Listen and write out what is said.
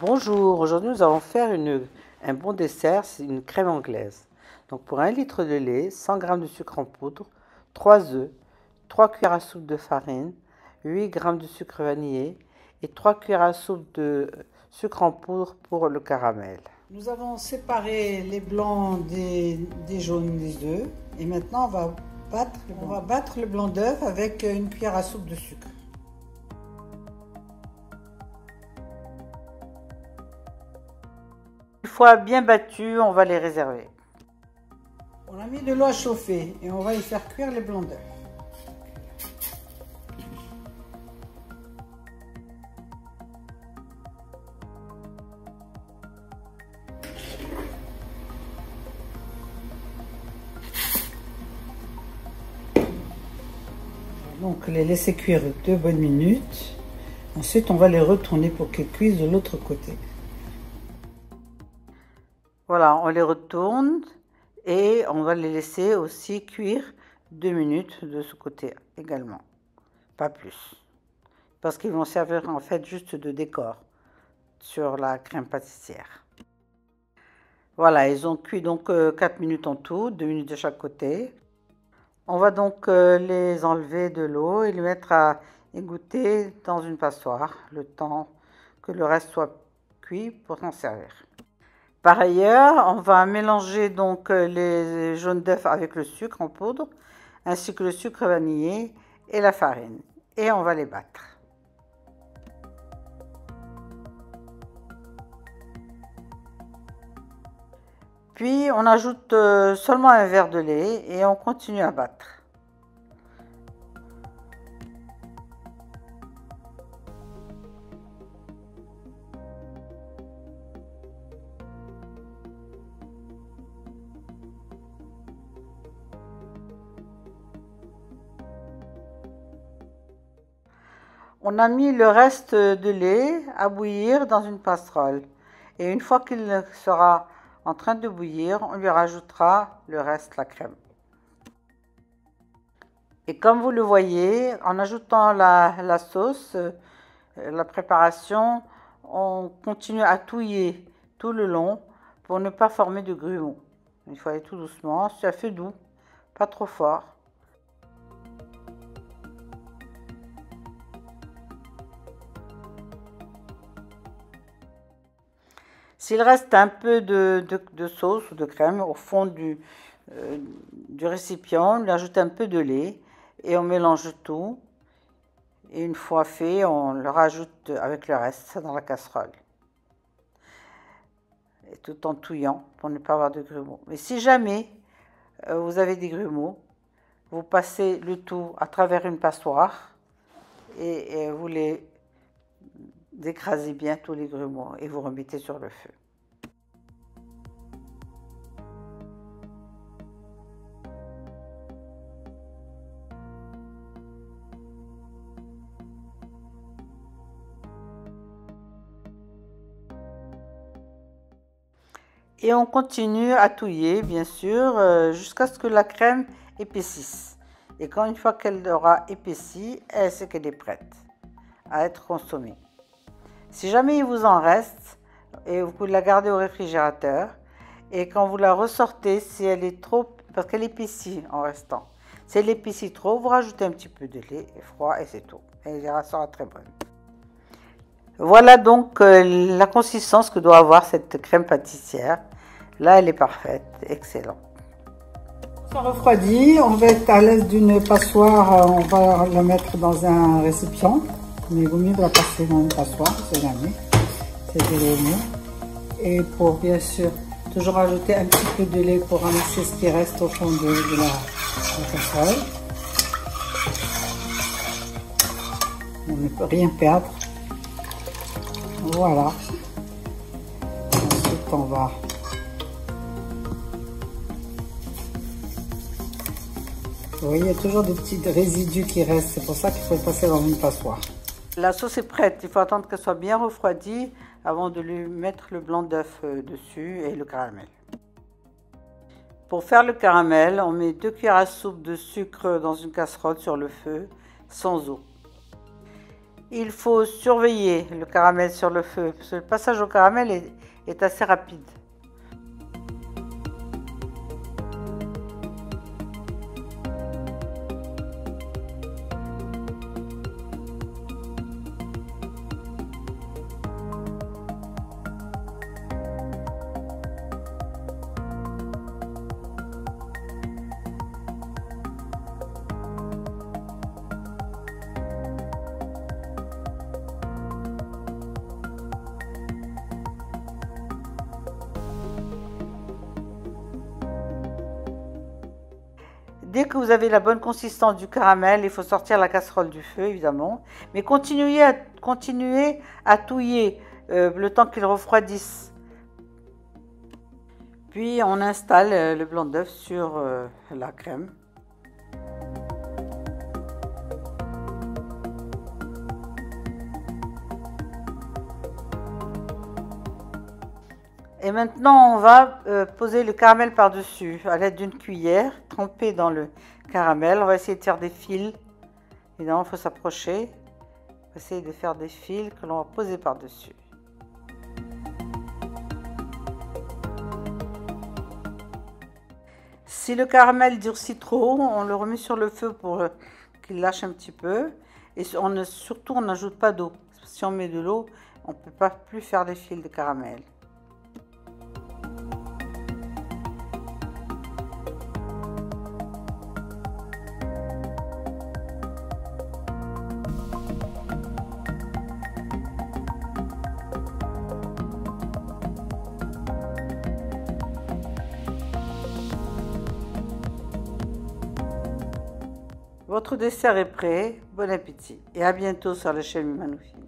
Bonjour, aujourd'hui nous allons faire un bon dessert, c'est une crème anglaise. Donc pour 1 litre de lait, 100 g de sucre en poudre, 3 œufs, 3 cuillères à soupe de farine, 8 g de sucre vanillé et 3 cuillères à soupe de sucre en poudre pour le caramel. Nous avons séparé les blancs des jaunes des œufs et maintenant on va battre le blanc d'œuf avec 1 cuillère à soupe de sucre. Une fois bien battus, on va les réserver. On a mis de l'eau à chauffer et on va y faire cuire les blancs d'œufs. Donc les laisser cuire 2 bonnes minutes. Ensuite, on va les retourner pour qu'ils cuisent de l'autre côté. Voilà, on les retourne et on va les laisser aussi cuire 2 minutes de ce côté également, pas plus, parce qu'ils vont servir en fait juste de décor sur la crème pâtissière. Voilà, ils ont cuit donc 4 minutes en tout, 2 minutes de chaque côté. On va donc les enlever de l'eau et les mettre à égoutter dans une passoire, le temps que le reste soit cuit pour s'en servir. Par ailleurs, on va mélanger donc les jaunes d'œufs avec le sucre en poudre, ainsi que le sucre vanillé et la farine. Et on va les battre. Puis on ajoute seulement un verre de lait et on continue à battre. On a mis le reste de lait à bouillir dans une casserole. Et une fois qu'il sera en train de bouillir, on lui rajoutera le reste, la crème. Et comme vous le voyez, en ajoutant la sauce, la préparation, on continue à touiller tout le long pour ne pas former de grumeaux. Il faut aller tout doucement, ça fait doux, pas trop fort. S'il reste un peu de sauce ou de crème au fond du récipient, on lui ajoute un peu de lait et on mélange tout. Et une fois fait, on le rajoute avec le reste dans la casserole. Et tout en touillant pour ne pas avoir de grumeaux. Mais si jamais vous avez des grumeaux, vous passez le tout à travers une passoire et vous les écrasez bien tous les grumeaux et vous remettez sur le feu. Et on continue à touiller, bien sûr, jusqu'à ce que la crème épaississe. Et quand une fois qu'elle aura épaissi, c'est qu'elle est prête à être consommée. Si jamais il vous en reste, et vous pouvez la garder au réfrigérateur, et quand vous la ressortez, si elle est trop, parce qu'elle épaissit en restant. Si elle épaissit trop, vous rajoutez un petit peu de lait froid et c'est tout. Et elle sera très bonne. Voilà donc la consistance que doit avoir cette crème pâtissière. Là, elle est parfaite, excellent. Ça refroidit, on va être à l'aise d'une passoire, on va la mettre dans un récipient. Mais il vaut mieux de la passer dans une passoire, c'est jamais, c'est délié. Et pour bien sûr toujours ajouter un petit peu de lait pour ramasser ce qui reste au fond de la casserole. On ne peut rien perdre. Voilà. Ensuite, on va vous voyez, il y a toujours des petits résidus qui restent. C'est pour ça qu'il faut le passer dans une passoire. La sauce est prête. Il faut attendre qu'elle soit bien refroidie avant de lui mettre le blanc d'œuf dessus et le caramel. Pour faire le caramel, on met 2 cuillères à soupe de sucre dans une casserole sur le feu, sans eau. Il faut surveiller le caramel sur le feu, parce que le passage au caramel est assez rapide. Dès que vous avez la bonne consistance du caramel, il faut sortir la casserole du feu, évidemment. Mais continuez à touiller le temps qu'il refroidisse. Puis on installe le blanc d'œuf sur la crème. Et maintenant, on va poser le caramel par-dessus à l'aide d'une cuillère trempée dans le caramel. On va essayer de faire des fils. Évidemment, il faut s'approcher. On va essayer de faire des fils que l'on va poser par-dessus. Si le caramel durcit trop, on le remet sur le feu pour qu'il lâche un petit peu. Et surtout, on n'ajoute pas d'eau. Si on met de l'eau, on ne peut pas plus faire des fils de caramel. Votre dessert est prêt, bon appétit et à bientôt sur la chaîne Manoufi.